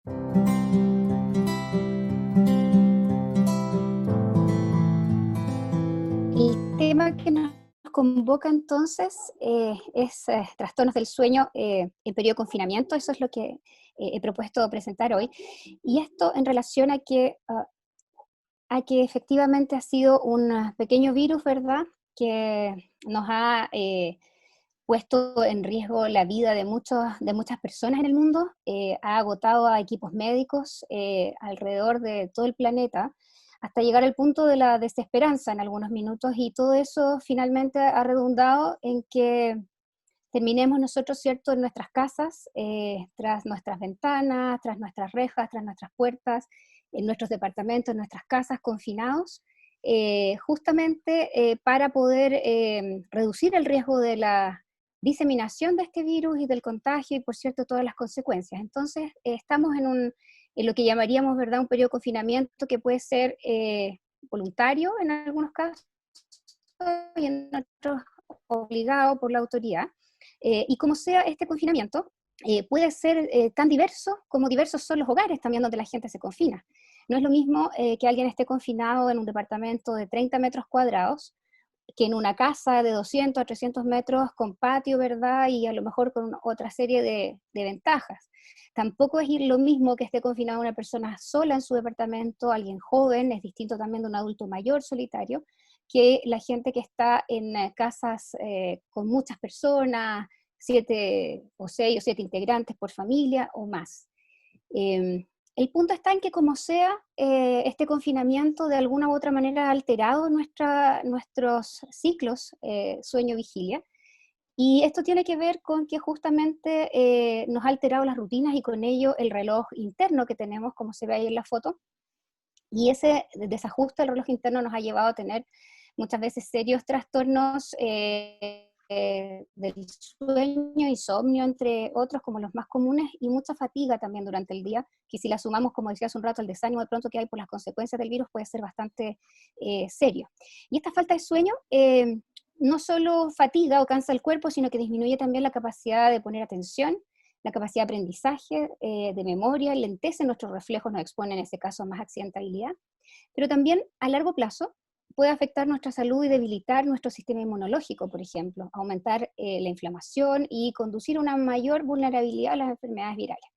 El tema que nos convoca entonces es trastornos del sueño en periodo de confinamiento. Eso es lo que he propuesto presentar hoy. Y esto en relación a que efectivamente ha sido un pequeño virus, ¿verdad? Que nos ha puesto en riesgo la vida de muchas personas en el mundo, ha agotado a equipos médicos alrededor de todo el planeta, hasta llegar al punto de la desesperanza en algunos minutos, y todo eso finalmente ha redundado en que terminemos nosotros, ¿cierto?, en nuestras casas, tras nuestras ventanas, tras nuestras rejas, tras nuestras puertas, en nuestros departamentos, en nuestras casas, confinados, justamente para poder reducir el riesgo de la diseminación de este virus y del contagio y, por cierto, todas las consecuencias. Entonces, estamos en lo que llamaríamos, ¿verdad?, un periodo de confinamiento que puede ser voluntario en algunos casos y en otros obligado por la autoridad. Y como sea este confinamiento, puede ser tan diverso como diversos son los hogares también donde la gente se confina. No es lo mismo que alguien esté confinado en un departamento de 30 metros cuadrados que en una casa de 200 a 300 metros con patio, ¿verdad? Y a lo mejor con otra serie de ventajas. Tampoco es lo mismo que esté confinada una persona sola en su departamento, alguien joven, es distinto también de un adulto mayor solitario, que la gente que está en casas con muchas personas, 7 o 6 o 7 integrantes por familia o más. El punto está en que como sea, este confinamiento de alguna u otra manera ha alterado nuestros ciclos sueño-vigilia, y esto tiene que ver con que justamente nos ha alterado las rutinas y con ello el reloj interno que tenemos, como se ve ahí en la foto, y ese desajuste del reloj interno nos ha llevado a tener muchas veces serios trastornos del sueño, insomnio, entre otros, como los más comunes, y mucha fatiga también durante el día, que si la sumamos, como decía hace un rato, el desánimo de pronto que hay por las consecuencias del virus, puede ser bastante serio. Y esta falta de sueño no solo fatiga o cansa el cuerpo, sino que disminuye también la capacidad de poner atención, la capacidad de aprendizaje, de memoria, lentece nuestros reflejos, nos expone en ese caso a más accidentabilidad, pero también a largo plazo puede afectar nuestra salud y debilitar nuestro sistema inmunológico, por ejemplo, aumentar la inflamación y conducir a una mayor vulnerabilidad a las enfermedades virales.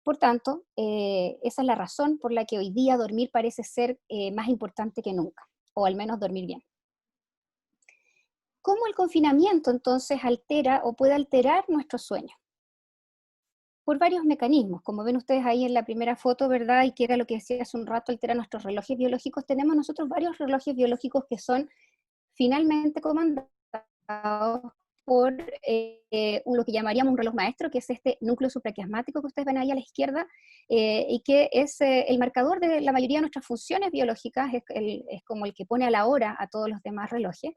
Por tanto, esa es la razón por la que hoy día dormir parece ser más importante que nunca, o al menos dormir bien. ¿Cómo el confinamiento entonces altera o puede alterar nuestro sueño? Por varios mecanismos, como ven ustedes ahí en la primera foto, ¿verdad? Y que era lo que decía hace un rato, altera nuestros relojes biológicos. Tenemos nosotros varios relojes biológicos que son finalmente comandados por lo que llamaríamos un reloj maestro, que es este núcleo supraquiasmático que ustedes ven ahí a la izquierda, y que es el marcador de la mayoría de nuestras funciones biológicas, es como el que pone a la hora a todos los demás relojes.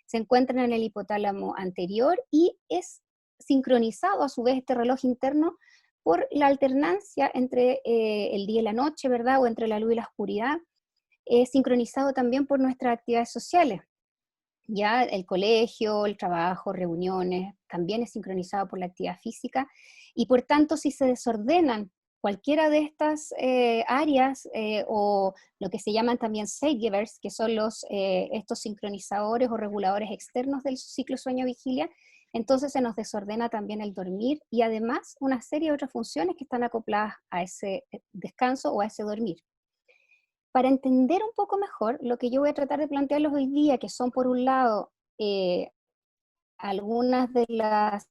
Se encuentran en el hipotálamo anterior y es sincronizado a su vez este reloj interno por la alternancia entre el día y la noche, ¿verdad? O entre la luz y la oscuridad, sincronizado también por nuestras actividades sociales. Ya el colegio, el trabajo, reuniones, también es sincronizado por la actividad física, y por tanto si se desordenan cualquiera de estas áreas o lo que se llaman también safegivers, que son estos sincronizadores o reguladores externos del ciclo sueño-vigilia, entonces se nos desordena también el dormir y además una serie de otras funciones que están acopladas a ese descanso o a ese dormir. Para entender un poco mejor, lo que yo voy a tratar de plantearlos hoy día, que son por un lado algunas de las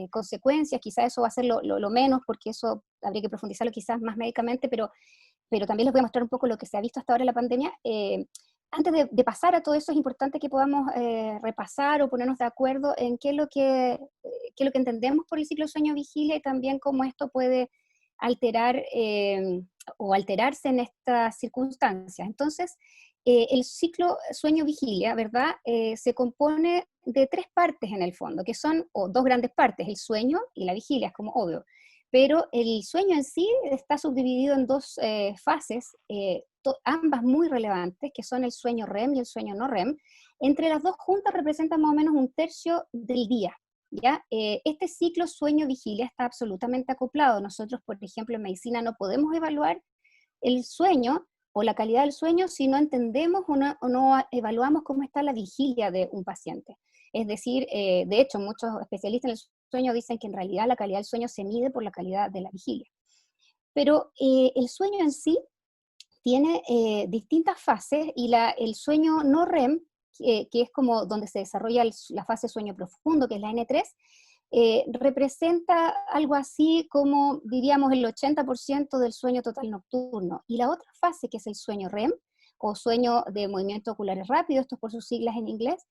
consecuencias, quizás eso va a ser lo menos, porque eso habría que profundizarlo quizás más médicamente, pero también les voy a mostrar un poco lo que se ha visto hasta ahora en la pandemia. Antes de pasar a todo eso, es importante que podamos repasar o ponernos de acuerdo en qué es lo que entendemos por el ciclo sueño-vigilia y también cómo esto puede alterar o alterarse en estas circunstancias. Entonces, el ciclo sueño-vigilia, ¿verdad? Se compone de tres partes en el fondo, que son, o dos grandes partes, el sueño y la vigilia, es como obvio. Pero el sueño en sí está subdividido en dos fases, ambas muy relevantes, que son el sueño REM y el sueño no REM. Entre las dos juntas representan más o menos un tercio del día. ¿ya? Este ciclo sueño-vigilia está absolutamente acoplado. Nosotros, por ejemplo, en medicina no podemos evaluar el sueño o la calidad del sueño si no entendemos o no evaluamos cómo está la vigilia de un paciente. Es decir, de hecho, muchos especialistas en el sueño dicen que en realidad la calidad del sueño se mide por la calidad de la vigilia. Pero el sueño en sí tiene distintas fases y el sueño no REM, que es como donde se desarrolla la fase sueño profundo, que es la N3, representa algo así como, diríamos, el 80% del sueño total nocturno. Y la otra fase, que es el sueño REM, o sueño de movimientos oculares rápidos, esto por sus siglas en inglés,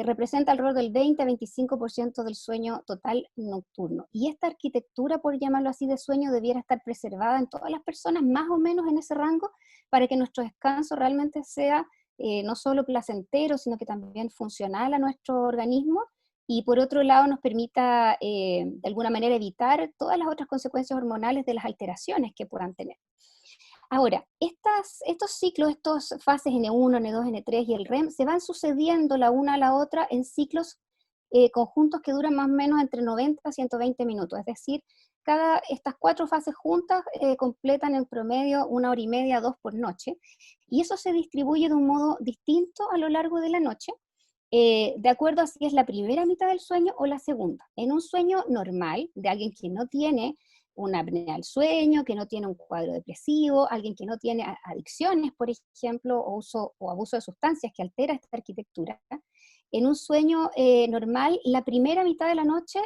representa alrededor del 20-25% del sueño total nocturno. Y esta arquitectura, por llamarlo así, de sueño debiera estar preservada en todas las personas, más o menos en ese rango, para que nuestro descanso realmente sea no solo placentero, sino que también funcional a nuestro organismo, y por otro lado nos permita de alguna manera evitar todas las otras consecuencias hormonales de las alteraciones que puedan tener. Ahora, estos ciclos, estas fases N1, N2, N3 y el REM se van sucediendo la una a la otra en ciclos conjuntos que duran más o menos entre 90 a 120 minutos, es decir, estas 4 fases juntas completan en promedio 1 hora y media, 2 por noche, y eso se distribuye de un modo distinto a lo largo de la noche, de acuerdo a si es la primera mitad del sueño o la segunda. En un sueño normal, de alguien que no tiene una apnea del sueño, que no tiene un cuadro depresivo, alguien que no tiene adicciones, por ejemplo, o uso o abuso de sustancias que altera esta arquitectura. En un sueño normal, la primera mitad de la noche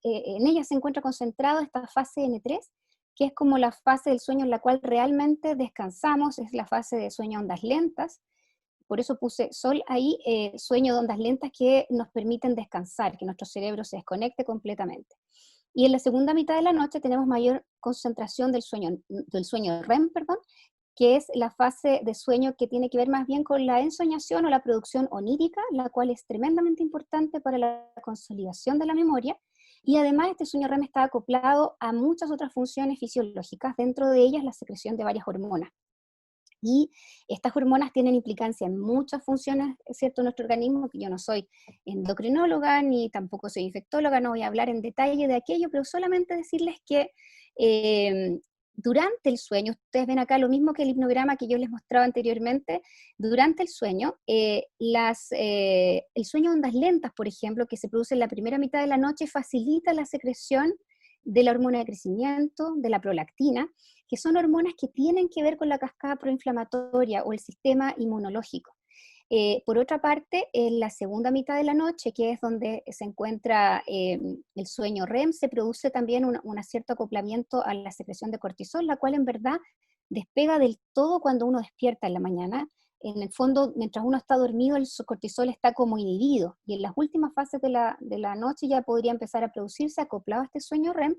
en ella se encuentra concentrada esta fase N3, que es como la fase del sueño en la cual realmente descansamos, es la fase de sueño a ondas lentas. Por eso puse sol ahí, sueño de ondas lentas que nos permiten descansar, que nuestro cerebro se desconecte completamente. Y en la segunda mitad de la noche tenemos mayor concentración del sueño REM, perdón, que es la fase de sueño que tiene que ver más bien con la ensoñación o la producción onírica, la cual es tremendamente importante para la consolidación de la memoria. Y además este sueño REM está acoplado a muchas otras funciones fisiológicas, dentro de ellas la secreción de varias hormonas. Y estas hormonas tienen implicancia en muchas funciones, ¿cierto?, de nuestro organismo, que yo no soy endocrinóloga, ni tampoco soy infectóloga, no voy a hablar en detalle de aquello, pero solamente decirles que durante el sueño, ustedes ven acá lo mismo que el hipnograma que yo les mostraba anteriormente, durante el sueño, el sueño de ondas lentas, por ejemplo, que se produce en la primera mitad de la noche, facilita la secreción de la hormona de crecimiento, de la prolactina, que son hormonas que tienen que ver con la cascada proinflamatoria o el sistema inmunológico. Por otra parte, en la segunda mitad de la noche, que es donde se encuentra el sueño REM, se produce también un cierto acoplamiento a la secreción de cortisol, la cual en verdad despega del todo cuando uno despierta en la mañana. En el fondo, mientras uno está dormido, el cortisol está como inhibido, y en las últimas fases de la noche ya podría empezar a producirse acoplado a este sueño REM,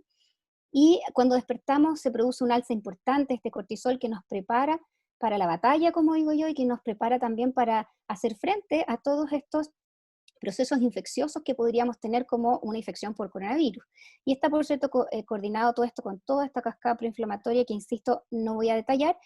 y cuando despertamos se produce un alza importante de este cortisol que nos prepara para la batalla, como digo yo, y que nos prepara también para hacer frente a todos estos procesos infecciosos que podríamos tener como una infección por coronavirus. Y está, por cierto, coordinado todo esto con toda esta cascada proinflamatoria que, insisto, no voy a detallar,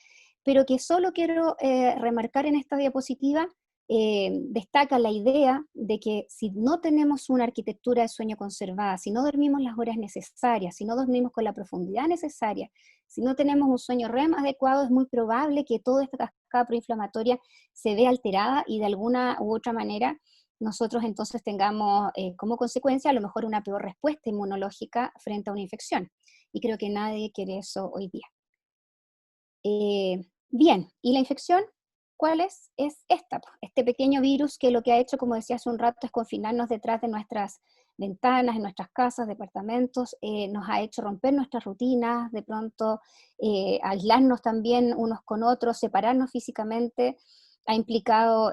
pero que solo quiero remarcar en esta diapositiva. Destaca la idea de que si no tenemos una arquitectura de sueño conservada, si no dormimos las horas necesarias, si no dormimos con la profundidad necesaria, si no tenemos un sueño REM adecuado, es muy probable que toda esta cascada proinflamatoria se vea alterada y de alguna u otra manera nosotros entonces tengamos como consecuencia a lo mejor una peor respuesta inmunológica frente a una infección. Y creo que nadie quiere eso hoy día. Bien, ¿y la infección? ¿Cuál es? Es esta, este pequeño virus que lo que ha hecho, como decía hace un rato, es confinarnos detrás de nuestras ventanas, en nuestras casas, departamentos, nos ha hecho romper nuestras rutinas, de pronto aislarnos también unos con otros, separarnos físicamente, ha implicado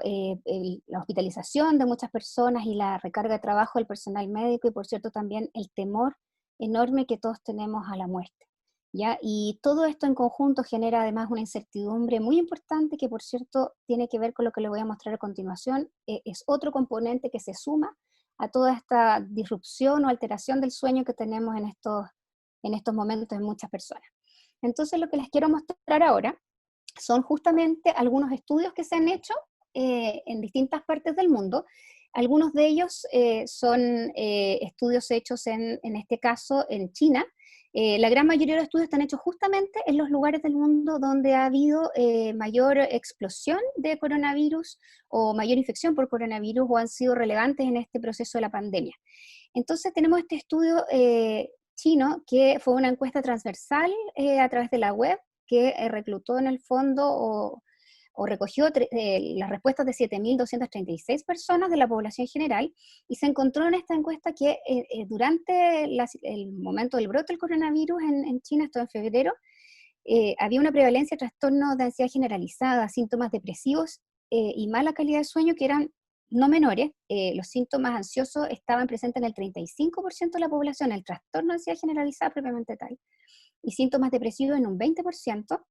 la hospitalización de muchas personas y la recarga de trabajo del personal médico y, por cierto, también el temor enorme que todos tenemos a la muerte. ¿Ya? Y todo esto en conjunto genera además una incertidumbre muy importante que, por cierto, tiene que ver con lo que le voy a mostrar a continuación. Es otro componente que se suma a toda esta disrupción o alteración del sueño que tenemos en estos momentos en muchas personas. Entonces, lo que les quiero mostrar ahora son justamente algunos estudios que se han hecho en distintas partes del mundo Algunos de ellos son estudios hechos en este caso en China. La gran mayoría de los estudios están hechos justamente en los lugares del mundo donde ha habido mayor explosión de coronavirus o mayor infección por coronavirus o han sido relevantes en este proceso de la pandemia. Entonces tenemos este estudio chino que fue una encuesta transversal a través de la web que reclutó en el fondo o recogió las respuestas de 7.236 personas de la población general y se encontró en esta encuesta que durante el momento del brote del coronavirus en China, esto en febrero, había una prevalencia de trastornos de ansiedad generalizada, síntomas depresivos y mala calidad de sueño que eran no menores. Los síntomas ansiosos estaban presentes en el 35% de la población, el trastorno de ansiedad generalizada propiamente tal, y síntomas depresivos en un 20%,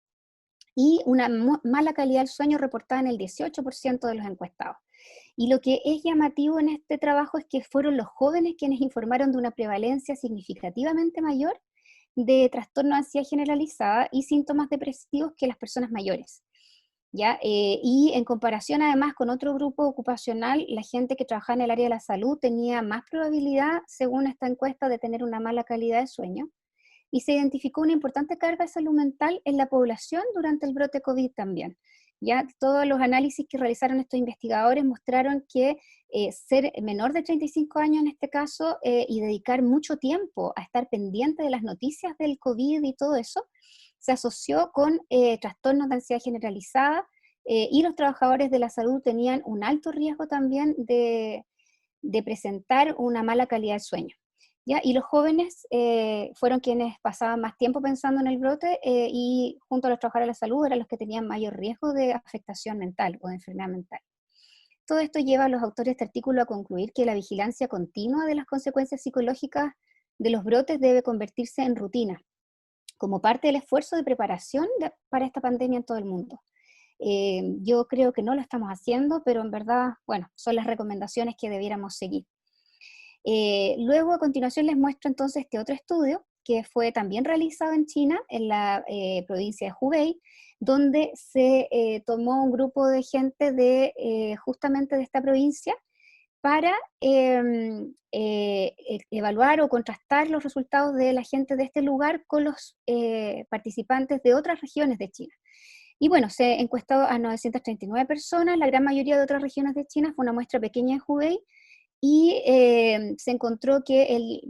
y una mala calidad del sueño reportada en el 18% de los encuestados. Y lo que es llamativo en este trabajo es que fueron los jóvenes quienes informaron de una prevalencia significativamente mayor de trastorno de ansiedad generalizada y síntomas depresivos que las personas mayores. ¿Ya? Y en comparación además con otro grupo ocupacional, la gente que trabajaba en el área de la salud tenía más probabilidad, según esta encuesta, de tener una mala calidad de sueño. Y se identificó una importante carga de salud mental en la población durante el brote COVID también. Ya todos los análisis que realizaron estos investigadores mostraron que ser menor de 35 años en este caso y dedicar mucho tiempo a estar pendiente de las noticias del COVID y todo eso, se asoció con trastornos de ansiedad generalizada y los trabajadores de la salud tenían un alto riesgo también de presentar una mala calidad de sueño. ¿Ya? Y los jóvenes fueron quienes pasaban más tiempo pensando en el brote y junto a los trabajadores de la salud eran los que tenían mayor riesgo de afectación mental o de enfermedad mental. Todo esto lleva a los autores de este artículo a concluir que la vigilancia continua de las consecuencias psicológicas de los brotes debe convertirse en rutina, como parte del esfuerzo de preparación para esta pandemia en todo el mundo. Yo creo que no lo estamos haciendo, pero en verdad, bueno, son las recomendaciones que debiéramos seguir. Luego, a continuación, les muestro entonces este otro estudio que fue también realizado en China, en la provincia de Hubei, donde se tomó un grupo de gente justamente de esta provincia para evaluar o contrastar los resultados de la gente de este lugar con los participantes de otras regiones de China. Y bueno, se encuestó a 939 personas, la gran mayoría de otras regiones de China, fue una muestra pequeña de Hubei, y se encontró que el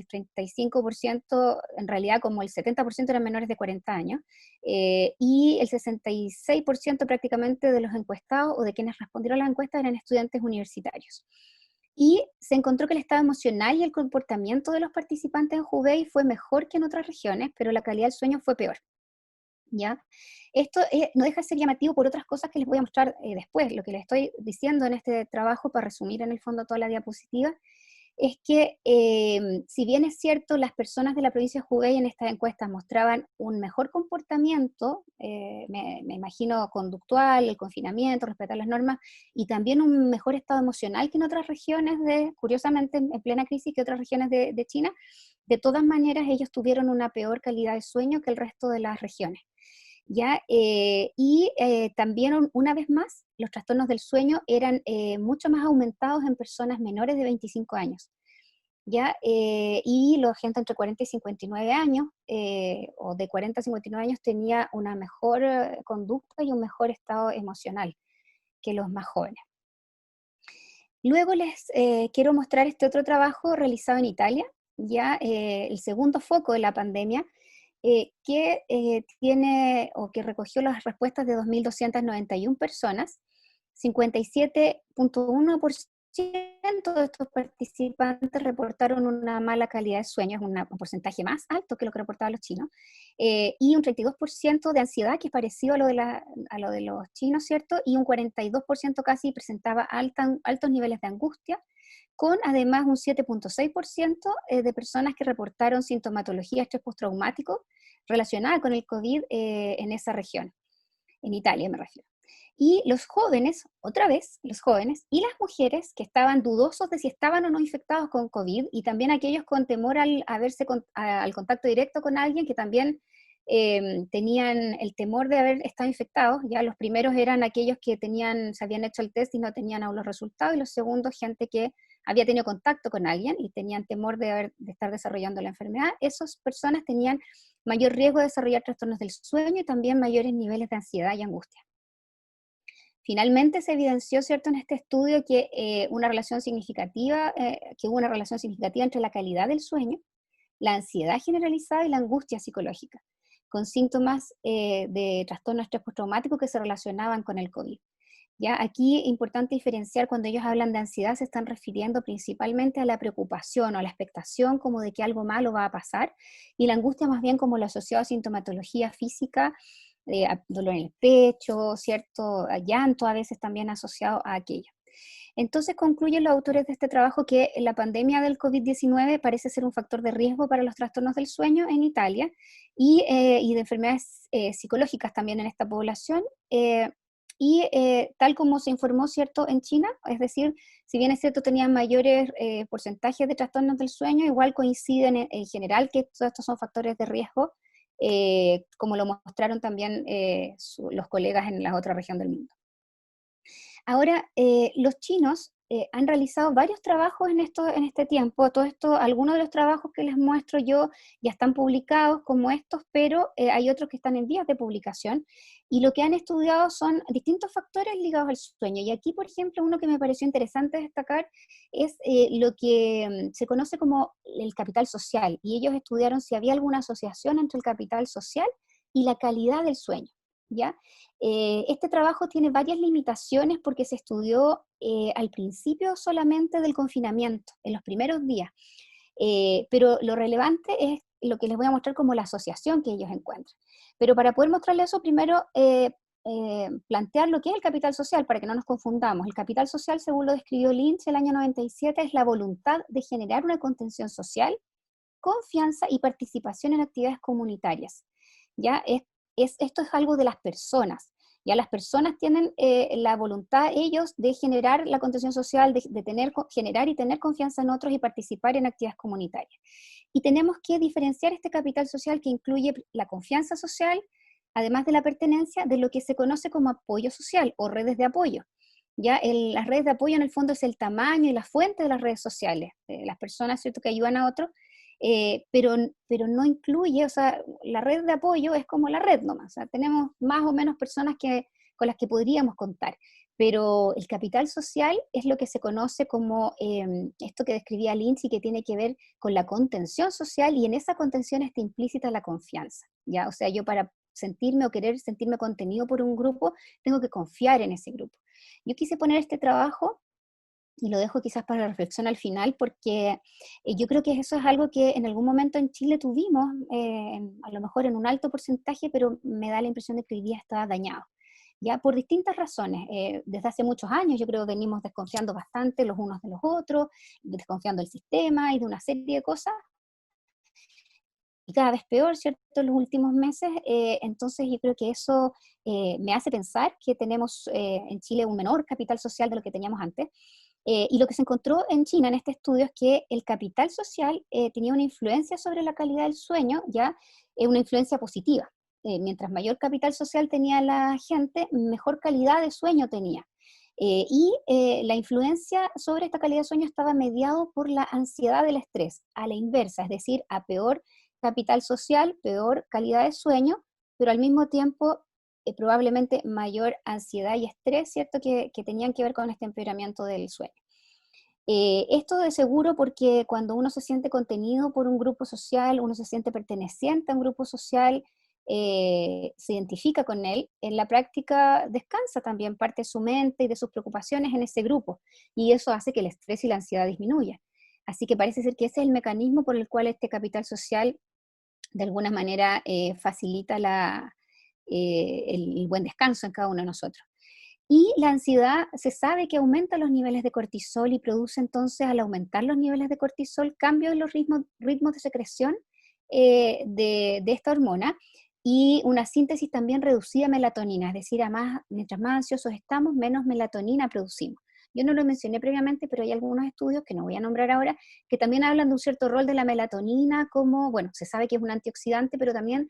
35%, en realidad como el 70% eran menores de 40 años, y el 66% prácticamente de los encuestados o de quienes respondieron a la encuesta eran estudiantes universitarios. Y se encontró que el estado emocional y el comportamiento de los participantes en Hubei fue mejor que en otras regiones, pero la calidad del sueño fue peor. ¿Ya? Esto no deja de ser llamativo por otras cosas que les voy a mostrar después. Lo que les estoy diciendo en este trabajo, para resumir en el fondo toda la diapositiva, es que si bien es cierto, las personas de la provincia de Hubei en estas encuestas mostraban un mejor comportamiento, me imagino conductual, el confinamiento, respetar las normas, y también un mejor estado emocional que en otras regiones, curiosamente en plena crisis, que otras regiones de China, de todas maneras ellos tuvieron una peor calidad de sueño que el resto de las regiones. ¿Ya? También una vez más, los trastornos del sueño eran mucho más aumentados en personas menores de 25 años. ¿Ya? Y la gente entre 40 y 59 años, o de 40 a 59 años, tenía una mejor conducta y un mejor estado emocional que los más jóvenes. Luego les quiero mostrar este otro trabajo realizado en Italia, ya el segundo foco de la pandemia, que tiene o que recogió las respuestas de 2.291 personas. 57.1% de estos participantes reportaron una mala calidad de sueño, es un porcentaje más alto que lo que reportaban los chinos, y un 32% de ansiedad, que es parecido a lo de los chinos, ¿cierto? Y un 42% casi presentaba altos niveles de angustia, con además un 7.6% de personas que reportaron sintomatología de estrés postraumático relacionada con el COVID en esa región, en Italia me refiero. Y los jóvenes, otra vez, los jóvenes y las mujeres que estaban dudosos de si estaban o no infectados con COVID, y también aquellos con temor al contacto directo con alguien, que también tenían el temor de haber estado infectados. Ya los primeros eran aquellos que se habían hecho el test y no tenían aún los resultados, y los segundos gente que había tenido contacto con alguien y tenían temor de estar desarrollando la enfermedad. Esas personas tenían mayor riesgo de desarrollar trastornos del sueño y también mayores niveles de ansiedad y angustia. Finalmente se evidenció, ¿cierto?, en este estudio que, hubo una relación significativa entre la calidad del sueño, la ansiedad generalizada y la angustia psicológica, con síntomas de trastorno de estrés postraumático que se relacionaban con el COVID. ¿Ya? Aquí es importante diferenciar: cuando ellos hablan de ansiedad se están refiriendo principalmente a la preocupación o a la expectación como de que algo malo va a pasar, y la angustia más bien como lo asociado a sintomatología física, dolor en el pecho, ¿cierto? A llanto a veces también asociado a aquello. Entonces concluyen los autores de este trabajo que la pandemia del COVID-19 parece ser un factor de riesgo para los trastornos del sueño en Italia y de enfermedades psicológicas también en esta población. Tal como se informó, ¿cierto?, en China, es decir, si bien es cierto tenían mayores porcentajes de trastornos del sueño, igual coinciden en general que todos estos son factores de riesgo, como lo mostraron también los colegas en la otra región del mundo. Ahora, los chinos han realizado varios trabajos en este tiempo. Todo esto, algunos de los trabajos que les muestro yo ya están publicados como estos, pero hay otros que están en vías de publicación. Y lo que han estudiado son distintos factores ligados al sueño. Y aquí, por ejemplo, uno que me pareció interesante destacar es lo que se conoce como el capital social. Y ellos estudiaron si había alguna asociación entre el capital social y la calidad del sueño, ¿ya? Este trabajo tiene varias limitaciones porque se estudió al principio solamente del confinamiento, en los primeros días, pero lo relevante es lo que les voy a mostrar como la asociación que ellos encuentran. Pero para poder mostrarles eso, primero plantear lo que es el capital social, para que no nos confundamos. El capital social, según lo describió Lynch el año 97, es la voluntad de generar una contención social, confianza y participación en actividades comunitarias. ¿Ya? Esto es algo de las personas. Ya las personas tienen la voluntad, ellos, de generar la contención social, generar y tener confianza en otros y participar en actividades comunitarias. Y tenemos que diferenciar este capital social que incluye la confianza social, además de la pertenencia, de lo que se conoce como apoyo social o redes de apoyo. ¿Ya? Las redes de apoyo en el fondo es el tamaño y la fuente de las redes sociales, las personas, ¿cierto?, que ayudan a otros, pero no incluye, o sea, la red de apoyo es como la red nomás, o sea, tenemos más o menos personas con las que podríamos contar, pero el capital social es lo que se conoce como esto que describía Lindsay, que tiene que ver con la contención social, y en esa contención está implícita la confianza, ¿ya? O sea, yo para sentirme o querer sentirme contenido por un grupo, tengo que confiar en ese grupo. Yo quise poner este trabajo y lo dejo quizás para la reflexión al final, porque yo creo que eso es algo que en algún momento en Chile tuvimos, a lo mejor en un alto porcentaje, pero me da la impresión de que hoy día está dañado, ya por distintas razones. Desde hace muchos años yo creo que venimos desconfiando bastante los unos de los otros, desconfiando del sistema y de una serie de cosas, y cada vez peor, ¿cierto?, en los últimos meses. Entonces yo creo que eso me hace pensar que tenemos en Chile un menor capital social de lo que teníamos antes. Y lo que se encontró en China en este estudio es que el capital social tenía una influencia sobre la calidad del sueño, ya una influencia positiva. Mientras mayor capital social tenía la gente, mejor calidad de sueño tenía. La influencia sobre esta calidad de sueño estaba mediado por la ansiedad del estrés, a la inversa, es decir, a peor capital social, peor calidad de sueño, pero al mismo tiempo probablemente mayor ansiedad y estrés, ¿cierto?, que tenían que ver con este empeoramiento del sueño. Esto de seguro porque cuando uno se siente contenido por un grupo social, uno se siente perteneciente a un grupo social, se identifica con él, en la práctica descansa también parte de su mente y de sus preocupaciones en ese grupo, y eso hace que el estrés y la ansiedad disminuya. Así que parece ser que ese es el mecanismo por el cual este capital social de alguna manera facilita el buen descanso en cada uno de nosotros. Y la ansiedad se sabe que aumenta los niveles de cortisol y produce entonces, al aumentar los niveles de cortisol, cambios en los ritmos de secreción de esta hormona, y una síntesis también reducida de melatonina, es decir, mientras más ansiosos estamos, menos melatonina producimos. Yo no lo mencioné previamente, pero hay algunos estudios que no voy a nombrar ahora, que también hablan de un cierto rol de la melatonina como, bueno, se sabe que es un antioxidante, pero también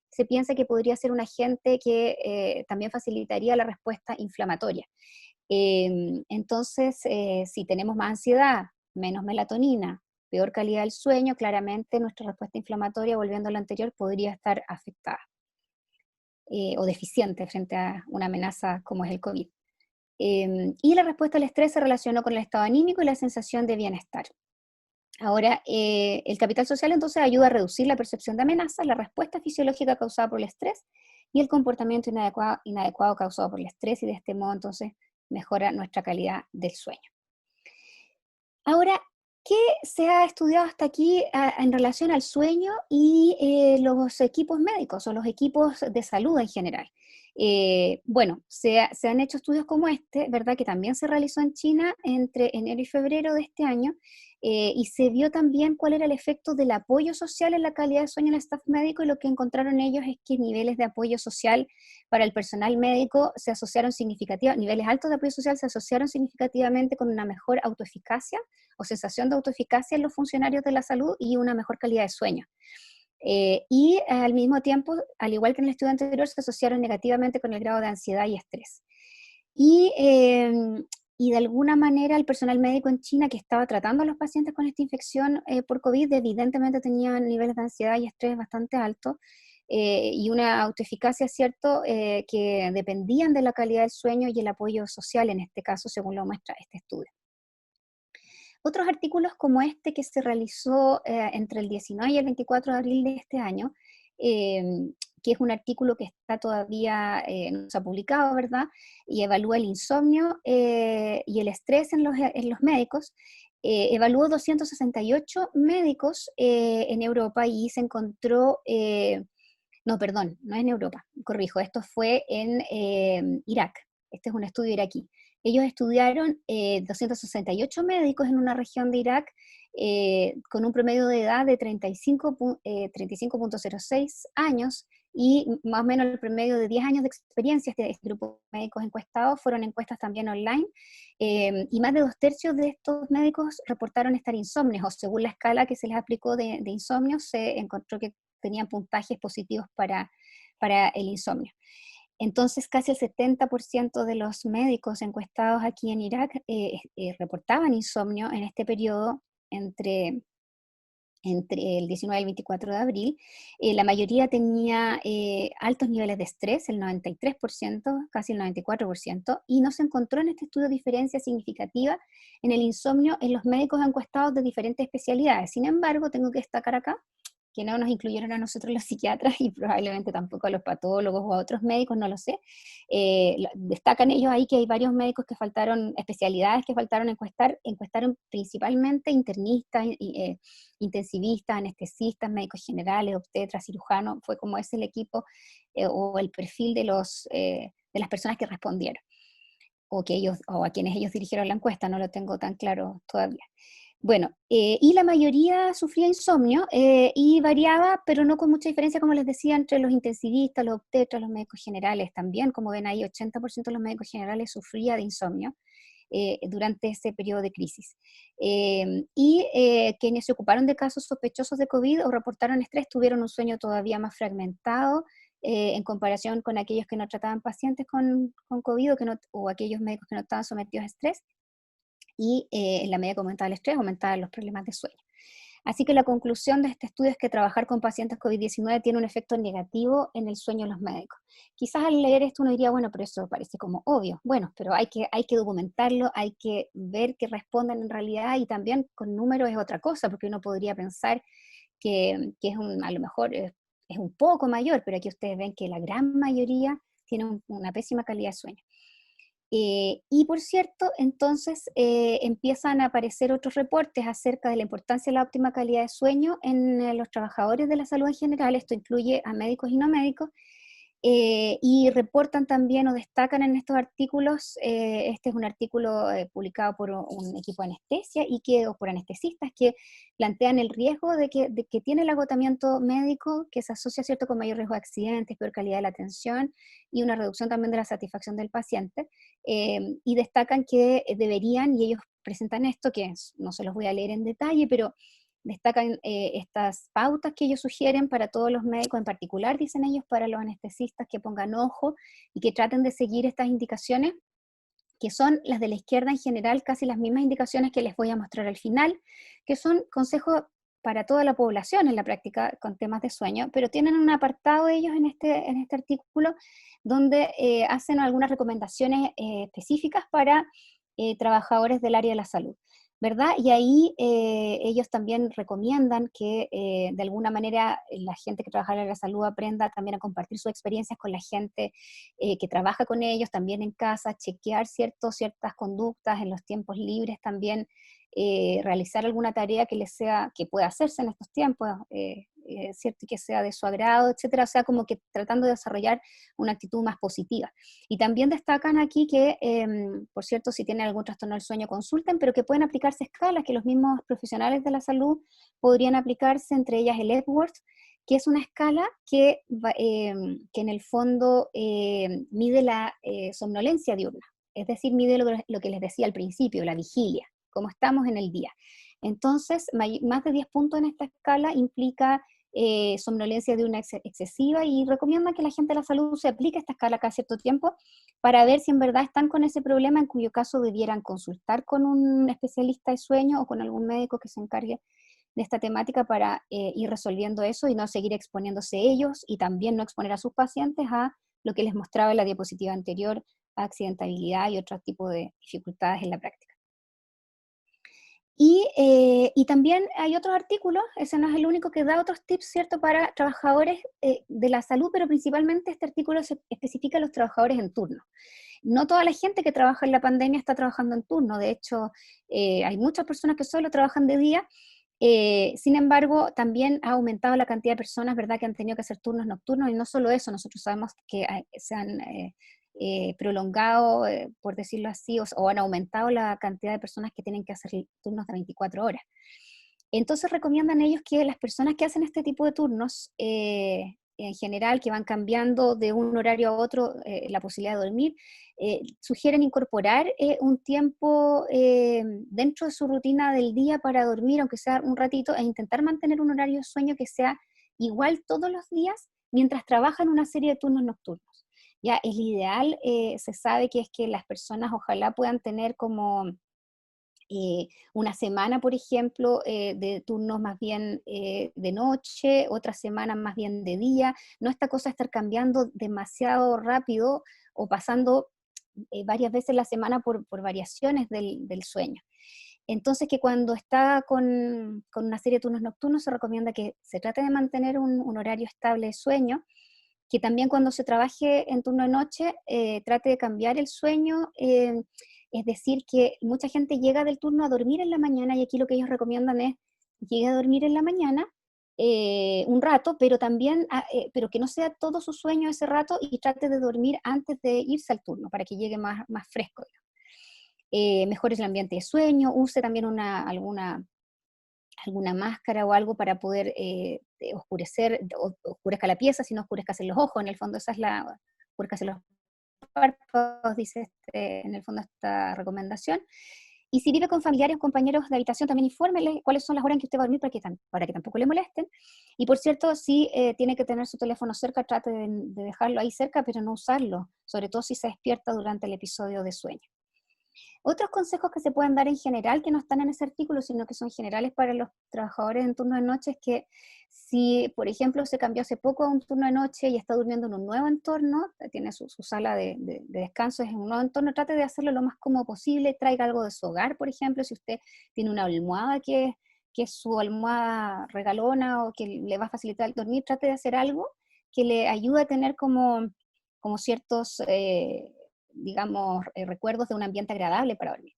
se piensa que podría ser un agente que también facilitaría la respuesta inflamatoria. Entonces, si tenemos más ansiedad, menos melatonina, peor calidad del sueño, claramente nuestra respuesta inflamatoria, volviendo a lo anterior, podría estar afectada o deficiente frente a una amenaza como es el COVID. Y la respuesta al estrés se relacionó con el estado anímico y la sensación de bienestar. Ahora, el capital social entonces ayuda a reducir la percepción de amenaza, la respuesta fisiológica causada por el estrés y el comportamiento inadecuado causado por el estrés, y de este modo entonces mejora nuestra calidad del sueño. Ahora, ¿qué se ha estudiado hasta aquí en relación al sueño y los equipos médicos o los equipos de salud en general? Bueno, se han hecho estudios como este, ¿verdad? Que también se realizó en China entre enero y febrero de este año, y se vio también cuál era el efecto del apoyo social en la calidad de sueño en el staff médico, y lo que encontraron ellos es que niveles de apoyo social para el personal médico se asociaron significativamente, niveles altos de apoyo social se asociaron significativamente con una mejor autoeficacia o sensación de autoeficacia en los funcionarios de la salud y una mejor calidad de sueño. Y al mismo tiempo, al igual que en el estudio anterior, se asociaron negativamente con el grado de ansiedad y estrés. Y, y de alguna manera el personal médico en China que estaba tratando a los pacientes con esta infección por COVID evidentemente tenía niveles de ansiedad y estrés bastante altos, y una autoeficacia, ¿cierto?, que dependían de la calidad del sueño y el apoyo social en este caso, según lo muestra este estudio. Otros artículos como este que se realizó entre el 19 y el 24 de abril de este año, eh, que es un artículo que está todavía, no se ha publicado, ¿verdad? Y evalúa el insomnio y el estrés en los médicos. Evaluó 268 médicos en Europa y se encontró, no, perdón, no es en Europa, corrijo, esto fue en Irak. Este es un estudio iraquí. Ellos estudiaron 268 médicos en una región de Irak con un promedio de edad de 35.06 años, y más o menos el promedio de 10 años de experiencia. Este grupo de médicos encuestados fueron encuestas también online, y más de 2/3 de estos médicos reportaron estar insomnes, o según la escala que se les aplicó de insomnio, se encontró que tenían puntajes positivos para el insomnio. Entonces, casi el 70% de los médicos encuestados aquí en Irak reportaban insomnio en este periodo entre, entre el 19 y el 24 de abril. La mayoría tenía altos niveles de estrés, el 93%, casi el 94%, y no se encontró en este estudio diferencia significativa en el insomnio en los médicos encuestados de diferentes especialidades. Sin embargo, tengo que destacar acá que no nos incluyeron a nosotros los psiquiatras y probablemente tampoco a los patólogos o a otros médicos, no lo sé. Destacan ellos ahí que hay varios médicos que faltaron, especialidades que faltaron encuestar, encuestaron principalmente internistas, intensivistas, anestesistas, médicos generales, obstetras, cirujanos. Fue como ese el equipo o el perfil de las personas que respondieron, o, que ellos, o a quienes ellos dirigieron la encuesta, no lo tengo tan claro todavía. Bueno, y la mayoría sufría insomnio y variaba, pero no con mucha diferencia, como les decía, entre los intensivistas, los obstetras, los médicos generales también. Como ven ahí, 80% de los médicos generales sufría de insomnio durante ese periodo de crisis. Quienes se ocuparon de casos sospechosos de COVID o reportaron estrés tuvieron un sueño todavía más fragmentado en comparación con aquellos que no trataban pacientes con COVID o aquellos médicos que no estaban sometidos a estrés, y en la medida que aumentaba el estrés, aumentaban los problemas de sueño. Así que la conclusión de este estudio es que trabajar con pacientes COVID-19 tiene un efecto negativo en el sueño de los médicos. Quizás al leer esto uno diría, bueno, pero eso parece como obvio. Bueno, pero hay que documentarlo, hay que ver que respondan en realidad, y también con números es otra cosa, porque uno podría pensar que a lo mejor es un poco mayor, pero aquí ustedes ven que la gran mayoría tiene una pésima calidad de sueño. Y por cierto, entonces empiezan a aparecer otros reportes acerca de la importancia de la óptima calidad de sueño en los trabajadores de la salud en general. Esto incluye a médicos y no médicos, y reportan también o destacan en estos artículos. Este es un artículo publicado por un equipo de anestesia o por anestesistas, que plantean el riesgo de que tiene el agotamiento médico, que se asocia, ¿cierto?, con mayor riesgo de accidentes, peor calidad de la atención y una reducción también de la satisfacción del paciente, y destacan que deberían, y ellos presentan esto, que no se los voy a leer en detalle, pero destacan estas pautas que ellos sugieren para todos los médicos, en particular, dicen ellos, para los anestesistas, que pongan ojo y que traten de seguir estas indicaciones, que son las de la izquierda en general, casi las mismas indicaciones que les voy a mostrar al final, que son consejos para toda la población en la práctica con temas de sueño, pero tienen un apartado ellos en este artículo donde hacen algunas recomendaciones específicas para trabajadores del área de la salud, ¿verdad? Y ahí ellos también recomiendan que de alguna manera la gente que trabaja en la salud aprenda también a compartir sus experiencias con la gente que trabaja con ellos, también en casa, chequear ciertas conductas en los tiempos libres también, realizar alguna tarea que les sea, que pueda hacerse en estos tiempos, cierto, y que sea de su agrado, etcétera, o sea, como que tratando de desarrollar una actitud más positiva. Y también destacan aquí que, por cierto, si tienen algún trastorno del sueño, consulten, pero que pueden aplicarse escalas que los mismos profesionales de la salud podrían aplicarse, entre ellas el Epworth, que es una escala que en el fondo mide la somnolencia diurna, es decir, mide lo que les decía al principio, la vigilia, cómo estamos en el día. Entonces, más de 10 puntos en esta escala implica somnolencia diurna excesiva, y recomiendan que la gente de la salud se aplique esta escala cada cierto tiempo para ver si en verdad están con ese problema, en cuyo caso debieran consultar con un especialista de sueño o con algún médico que se encargue de esta temática para ir resolviendo eso y no seguir exponiéndose ellos, y también no exponer a sus pacientes a lo que les mostraba en la diapositiva anterior, a accidentabilidad y otro tipo de dificultades en la práctica. Y también hay otros artículos, ese no es el único, que da otros tips, ¿cierto?, para trabajadores de la salud, pero principalmente este artículo se especifica a los trabajadores en turno. No toda la gente que trabaja en la pandemia está trabajando en turno, de hecho, hay muchas personas que solo trabajan de día. Sin embargo, también ha aumentado la cantidad de personas, ¿verdad?, que han tenido que hacer turnos nocturnos, y no solo eso, nosotros sabemos que se han prolongado, por decirlo así, o han aumentado la cantidad de personas que tienen que hacer turnos de 24 horas. Entonces recomiendan ellos que las personas que hacen este tipo de turnos, en general, que van cambiando de un horario a otro la posibilidad de dormir, sugieren incorporar un tiempo dentro de su rutina del día para dormir, aunque sea un ratito, e intentar mantener un horario de sueño que sea igual todos los días mientras trabajan una serie de turnos nocturnos. Ya, el ideal se sabe que es que las personas ojalá puedan tener como una semana, por ejemplo, de turnos más bien de noche, otra semana más bien de día, no esta cosa de estar cambiando demasiado rápido o pasando varias veces la semana por variaciones del sueño. Entonces, que cuando está con una serie de turnos nocturnos se recomienda que se trate de mantener un horario estable de sueño, que también cuando se trabaje en turno de noche trate de cambiar el sueño, es decir, que mucha gente llega del turno a dormir en la mañana, y aquí lo que ellos recomiendan es llegue a dormir en la mañana un rato, pero también, pero que no sea todo su sueño ese rato, y trate de dormir antes de irse al turno para que llegue más fresco. Mejore el ambiente de sueño, use también alguna máscara o algo para poder oscurezca la pieza, si no oscurezcas los ojos, en el fondo esa es oscurezcas los párpados, dice en el fondo esta recomendación. Y si vive con familiares o compañeros de habitación, también infórmele cuáles son las horas en que usted va a dormir para que tampoco le molesten. Y por cierto, si tiene que tener su teléfono cerca, trate de dejarlo ahí cerca, pero no usarlo, sobre todo si se despierta durante el episodio de sueño. Otros consejos que se pueden dar en general, que no están en ese artículo, sino que son generales para los trabajadores en turno de noche, es que si, por ejemplo, se cambió hace poco a un turno de noche y está durmiendo en un nuevo entorno, tiene su sala de descanso es en un nuevo entorno, trate de hacerlo lo más cómodo posible, traiga algo de su hogar, por ejemplo, si usted tiene una almohada que es su almohada regalona o que le va a facilitar el dormir, trate de hacer algo que le ayude a tener como ciertos digamos, recuerdos de un ambiente agradable para dormir.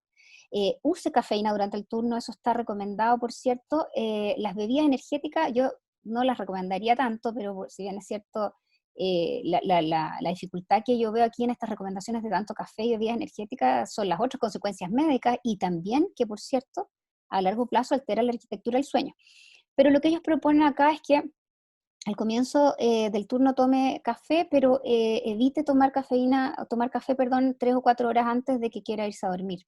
Use cafeína durante el turno, eso está recomendado, por cierto. Las bebidas energéticas yo no las recomendaría tanto, pero si bien es cierto, la dificultad que yo veo aquí en estas recomendaciones de tanto café y bebidas energéticas son las otras consecuencias médicas, y también que, por cierto, a largo plazo altera la arquitectura del sueño. Pero lo que ellos proponen acá es que al comienzo del turno tome café, pero evite tomar café, perdón, 3 o 4 horas antes de que quiera irse a dormir.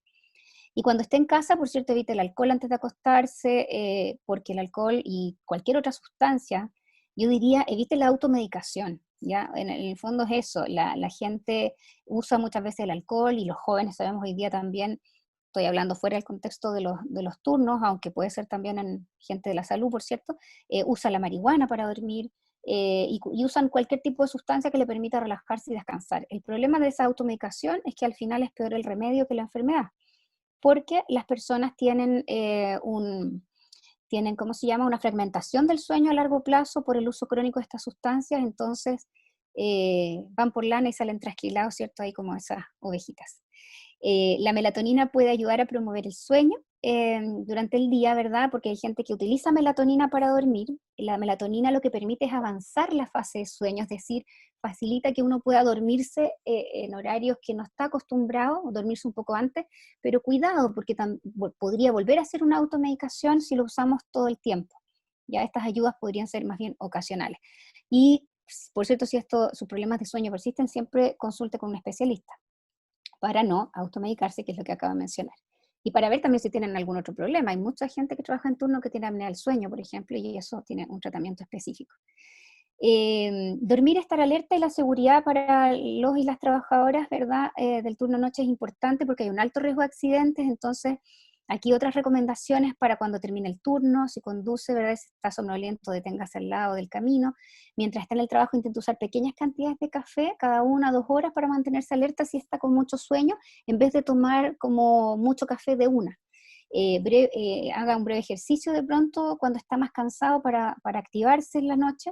Y cuando esté en casa, por cierto, evite el alcohol antes de acostarse, porque el alcohol y cualquier otra sustancia, yo diría, evite la automedicación, ¿ya? En el fondo es eso, la gente usa muchas veces el alcohol y los jóvenes sabemos hoy día también, estoy hablando fuera del contexto de los turnos, aunque puede ser también en gente de la salud, por cierto, usa la marihuana para dormir, y usan cualquier tipo de sustancia que le permita relajarse y descansar. El problema de esa automedicación es que al final es peor el remedio que la enfermedad, porque las personas tienen tienen, ¿cómo se llama?, una fragmentación del sueño a largo plazo por el uso crónico de estas sustancias, entonces van por lana y salen trasquilados, ¿cierto? Ahí como esas ovejitas. La melatonina puede ayudar a promover el sueño durante el día, ¿verdad? Porque hay gente que utiliza melatonina para dormir. La melatonina lo que permite es avanzar la fase de sueño, es decir, facilita que uno pueda dormirse en horarios que no está acostumbrado, o dormirse un poco antes, pero cuidado, porque podría volver a ser una automedicación si lo usamos todo el tiempo. Ya estas ayudas podrían ser más bien ocasionales. Y, por cierto, si sus problemas de sueño persisten, siempre consulte con un especialista para no automedicarse, que es lo que acabo de mencionar. Y para ver también si tienen algún otro problema. Hay mucha gente que trabaja en turno que tiene apnea del sueño, por ejemplo, y eso tiene un tratamiento específico. Dormir, estar alerta y la seguridad para los y las trabajadoras, ¿verdad? Del turno noche es importante porque hay un alto riesgo de accidentes, entonces aquí otras recomendaciones para cuando termine el turno, si conduce, ¿verdad? Si está somnoliento, deténgase al lado del camino. Mientras está en el trabajo, intenta usar pequeñas cantidades de café, cada 1 o 2 horas para mantenerse alerta si está con mucho sueño, en vez de tomar como mucho café de una. Haga un breve ejercicio de pronto cuando está más cansado para activarse en la noche.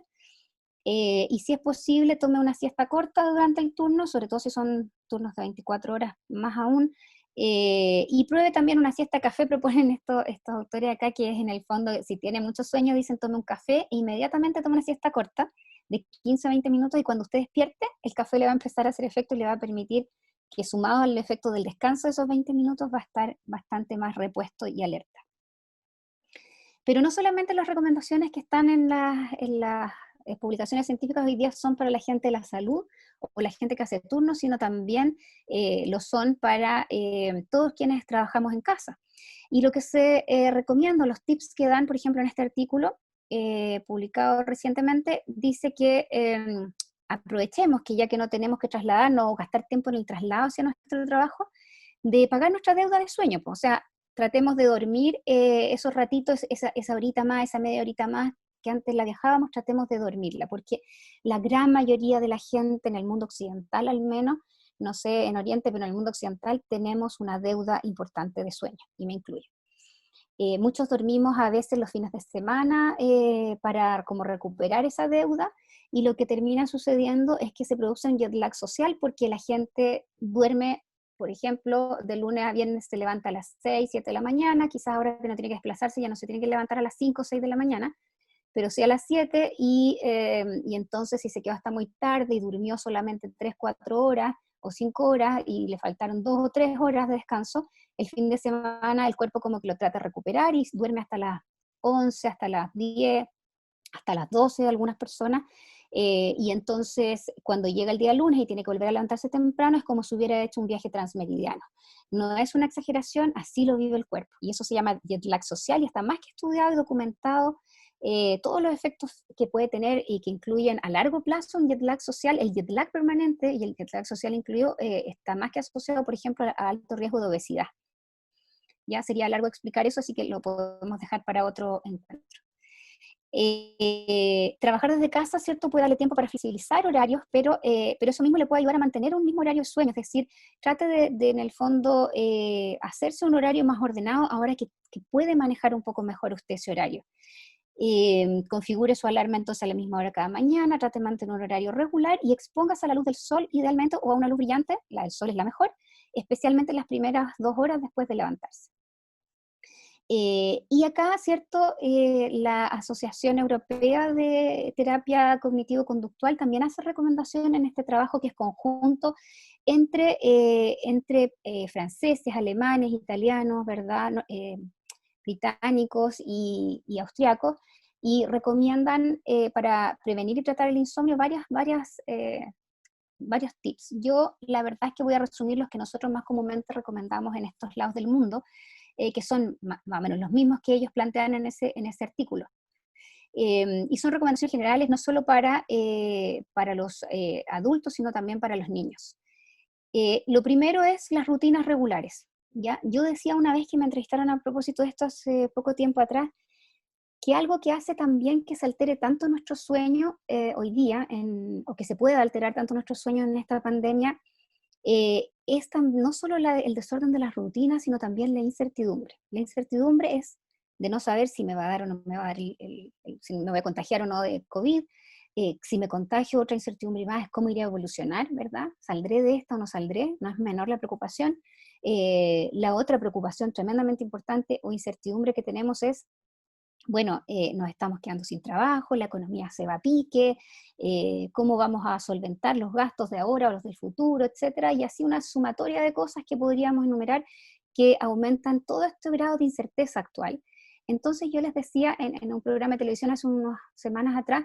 Y si es posible, tome una siesta corta durante el turno, sobre todo si son turnos de 24 horas más aún, y pruebe también una siesta café, proponen estos autores acá, que es en el fondo, si tiene mucho sueño, dicen tome un café e inmediatamente tome una siesta corta de 15 a 20 minutos y cuando usted despierte, el café le va a empezar a hacer efecto y le va a permitir que sumado al efecto del descanso de esos 20 minutos va a estar bastante más repuesto y alerta. Pero no solamente las recomendaciones que están en las publicaciones científicas hoy día son para la gente de la salud o la gente que hace turnos, sino también lo son para todos quienes trabajamos en casa. Y lo que se recomienda, los tips que dan, por ejemplo, en este artículo publicado recientemente, dice que aprovechemos que ya que no tenemos que trasladarnos o gastar tiempo en el traslado hacia nuestro trabajo, de pagar nuestra deuda de sueño. O sea, tratemos de dormir esos ratitos, esa horita más, esa media horita más que antes la viajábamos, tratemos de dormirla, porque la gran mayoría de la gente en el mundo occidental al menos, no sé en Oriente, pero en el mundo occidental tenemos una deuda importante de sueño, y me incluyo. Muchos dormimos a veces los fines de semana para como recuperar esa deuda, y lo que termina sucediendo es que se produce un jet lag social porque la gente duerme, por ejemplo, de lunes a viernes se levanta a las 6, 7 de la mañana, quizás ahora que no tiene que desplazarse ya no se tiene que levantar a las 5 o 6 de la mañana, pero sí a las 7 y entonces si se quedó hasta muy tarde y durmió solamente 3 4 horas o 5 horas y le faltaron 2 o 3 horas de descanso, el fin de semana el cuerpo como que lo trata de recuperar y duerme hasta las 11 hasta las 10 hasta las 12 de algunas personas, y entonces cuando llega el día lunes y tiene que volver a levantarse temprano es como si hubiera hecho un viaje transmeridiano. No es una exageración, así lo vive el cuerpo, y eso se llama jet lag social y está más que estudiado y documentado todos los efectos que puede tener y que incluyen a largo plazo un jet lag social, el jet lag permanente y el jet lag social incluido está más que asociado, por ejemplo, a alto riesgo de obesidad. Ya sería largo explicar eso, así que lo podemos dejar para otro encuentro. Trabajar desde casa, ¿cierto? Puede darle tiempo para flexibilizar horarios, pero eso mismo le puede ayudar a mantener un mismo horario de sueño, es decir, trate en el fondo, hacerse un horario más ordenado ahora que puede manejar un poco mejor usted ese horario. Configure su alarma entonces a la misma hora cada mañana, trate de mantener un horario regular y expóngase a la luz del sol idealmente o a una luz brillante, la del sol es la mejor, especialmente en las primeras 2 horas después de levantarse. Y acá, ¿cierto? La Asociación Europea de Terapia Cognitivo-Conductual también hace recomendaciones en este trabajo que es conjunto entre franceses, alemanes, italianos, ¿verdad? Británicos y austriacos, y recomiendan para prevenir y tratar el insomnio varias varios tips. Yo la verdad es que voy a resumir los que nosotros más comúnmente recomendamos en estos lados del mundo, que son más o menos los mismos que ellos plantean en ese artículo. Y son recomendaciones generales no solo para los adultos, sino también para los niños. Lo primero es las rutinas regulares. ¿Ya? Yo decía una vez que me entrevistaron a propósito de esto hace poco tiempo atrás, que algo que hace también que se altere tanto nuestro sueño hoy día, o que se pueda alterar tanto nuestro sueño en esta pandemia, es no solo el desorden de las rutinas, sino también la incertidumbre. La incertidumbre es de no saber si me va a dar o no me va a dar, si me voy a contagiar o no de COVID. Si me contagio, otra incertidumbre más es cómo iré a evolucionar, ¿verdad? ¿Saldré de esta o no saldré? No es menor la preocupación. La otra preocupación tremendamente importante o incertidumbre que tenemos es, bueno, nos estamos quedando sin trabajo, la economía se va a pique, cómo vamos a solventar los gastos de ahora o los del futuro, etcétera, y así una sumatoria de cosas que podríamos enumerar que aumentan todo este grado de incerteza actual. Entonces yo les decía en un programa de televisión hace unas semanas atrás,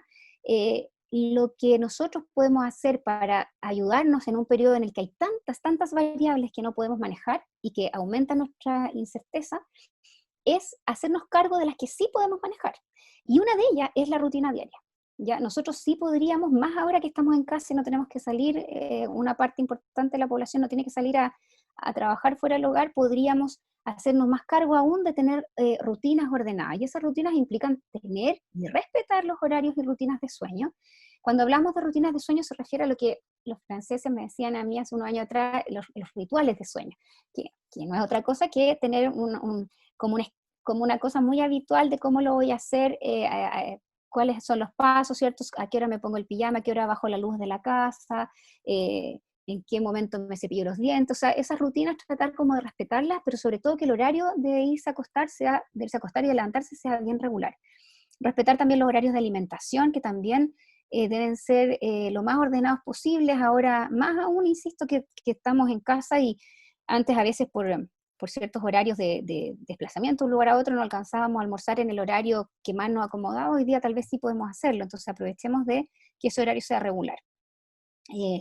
lo que nosotros podemos hacer para ayudarnos en un periodo en el que hay tantas variables que no podemos manejar y que aumentan nuestra incerteza, es hacernos cargo de las que sí podemos manejar. Y una de ellas es la rutina diaria. Ya, nosotros sí podríamos, más ahora que estamos en casa y no tenemos que salir, una parte importante de la población no tiene que salir a trabajar fuera del hogar, podríamos hacernos más cargo aún de tener rutinas ordenadas. Y esas rutinas implican tener y respetar los horarios y rutinas de sueño. Cuando hablamos de rutinas de sueño se refiere a lo que los franceses me decían a mí hace unos años atrás, los rituales de sueño, que no es otra cosa que tener como, un, como una cosa muy habitual de cómo lo voy a hacer, cuáles son los pasos, ¿cierto? A qué hora me pongo el pijama, a qué hora bajo la luz de la casa, en qué momento me cepillo los dientes, o sea, esas rutinas tratar como de respetarlas, pero sobre todo que el horario de irse a acostar, de irse a acostar y de levantarse sea bien regular. Respetar también los horarios de alimentación, que también deben ser lo más ordenados posibles, ahora más aún, insisto, que estamos en casa y antes a veces por ciertos horarios de desplazamiento de un lugar a otro no alcanzábamos a almorzar en el horario que más nos acomodaba, hoy día tal vez sí podemos hacerlo, entonces aprovechemos de que ese horario sea regular.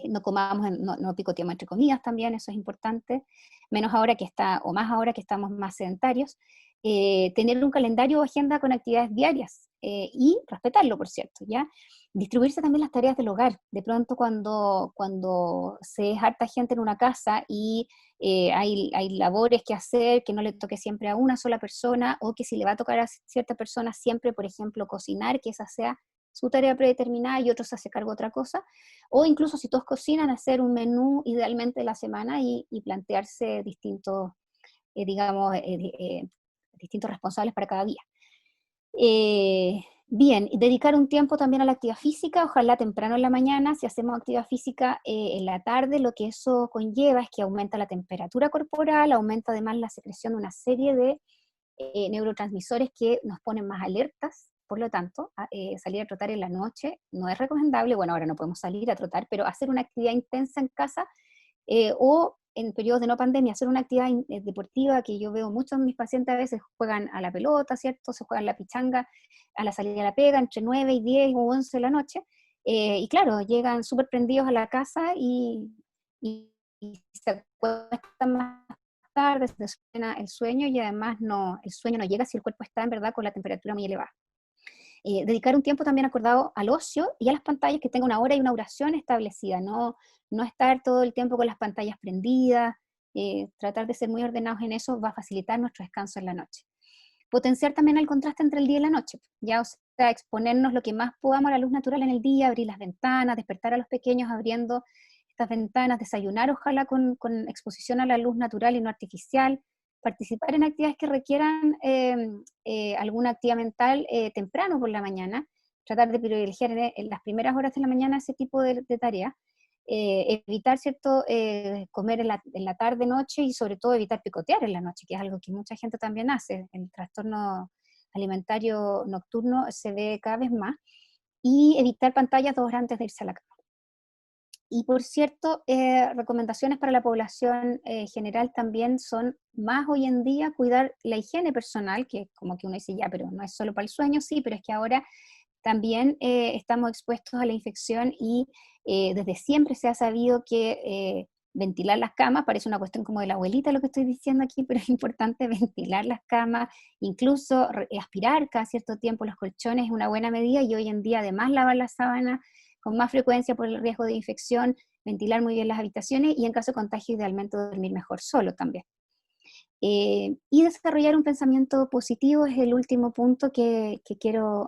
No comamos, no picoteemos entre comidas también, eso es importante, menos ahora que o más ahora que estamos más sedentarios. Tener un calendario o agenda con actividades diarias y respetarlo, por cierto, ¿ya? Distribuirse también las tareas del hogar. De pronto cuando se es harta gente en una casa y hay labores que hacer que no le toque siempre a una sola persona, o que si le va a tocar a cierta persona siempre, por ejemplo, cocinar, que esa sea su tarea predeterminada y otros se hace cargo de otra cosa, o incluso si todos cocinan, hacer un menú idealmente de la semana y plantearse distintos, digamos, distintos responsables para cada día. Bien, dedicar un tiempo también a la actividad física, ojalá temprano en la mañana. Si hacemos actividad física en la tarde, lo que eso conlleva es que aumenta la temperatura corporal, aumenta además la secreción de una serie de neurotransmisores que nos ponen más alertas. Por lo tanto, salir a trotar en la noche no es recomendable. Bueno, ahora no podemos salir a trotar, pero hacer una actividad intensa en casa o en periodos de no pandemia, hacer una actividad deportiva, que yo veo muchos de mis pacientes a veces juegan a la pelota, ¿cierto? Se juegan la pichanga a la salida de la pega entre 9 y 10 o 11 de la noche, y claro, llegan súper prendidos a la casa y se acuestan más tarde, se suena el sueño y además el sueño no llega si el cuerpo está en verdad con la temperatura muy elevada. Dedicar un tiempo también acordado al ocio y a las pantallas, que tenga una hora y una duración establecida, no estar todo el tiempo con las pantallas prendidas, tratar de ser muy ordenados en eso va a facilitar nuestro descanso en la noche. Potenciar también el contraste entre el día y la noche, ya, o sea, exponernos lo que más podamos a la luz natural en el día, abrir las ventanas, despertar a los pequeños abriendo estas ventanas, desayunar ojalá con exposición a la luz natural y no artificial, participar en actividades que requieran alguna actividad mental temprano por la mañana, tratar de privilegiar en las primeras horas de la mañana ese tipo de tareas, evitar, ¿cierto?, comer en la tarde, noche, y sobre todo evitar picotear en la noche, que es algo que mucha gente también hace. El trastorno alimentario nocturno se ve cada vez más, y evitar pantallas 2 horas antes de irse a la cama. Y por cierto, recomendaciones para la población general también son más hoy en día cuidar la higiene personal, que como que uno dice ya, pero no es solo para el sueño, sí, pero es que ahora también estamos expuestos a la infección y desde siempre se ha sabido que ventilar las camas, parece una cuestión como de la abuelita lo que estoy diciendo aquí, pero es importante ventilar las camas, incluso aspirar cada cierto tiempo los colchones es una buena medida, y hoy en día además lavar las sábanas con más frecuencia por el riesgo de infección, ventilar muy bien las habitaciones y en caso de contagio idealmente dormir mejor solo también. Y desarrollar un pensamiento positivo es el último punto que quiero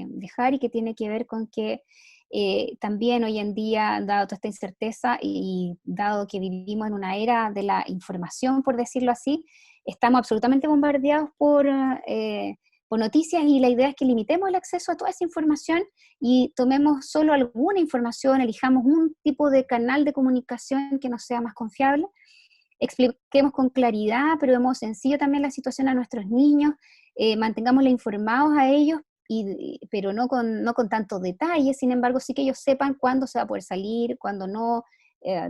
dejar, y que tiene que ver con que también hoy en día, dado toda esta incerteza y dado que vivimos en una era de la información, por decirlo así, estamos absolutamente bombardeados por noticias, y la idea es que limitemos el acceso a toda esa información y tomemos solo alguna información, elijamos un tipo de canal de comunicación que nos sea más confiable, expliquemos con claridad, pero de modo sencillo también la situación a nuestros niños, mantengámosles informados a ellos, pero no con tantos detalles, sin embargo sí que ellos sepan cuándo se va a poder salir, cuándo no,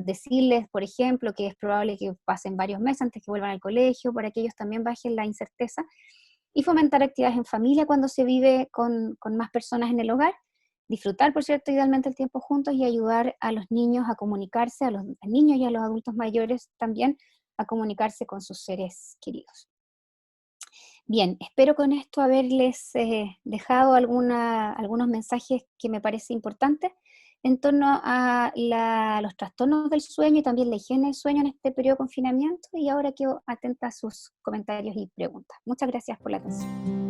decirles, por ejemplo, que es probable que pasen varios meses antes que vuelvan al colegio, para que ellos también bajen la incerteza, y fomentar actividades en familia cuando se vive con más personas en el hogar, disfrutar, por cierto, idealmente el tiempo juntos, y ayudar a los niños a comunicarse, a los niños y a los adultos mayores también, a comunicarse con sus seres queridos. Bien, espero con esto haberles dejado algunos mensajes que me parecen importantes en torno a los trastornos del sueño y también la higiene del sueño en este periodo de confinamiento, y ahora quedo atenta a sus comentarios y preguntas. Muchas gracias por la atención.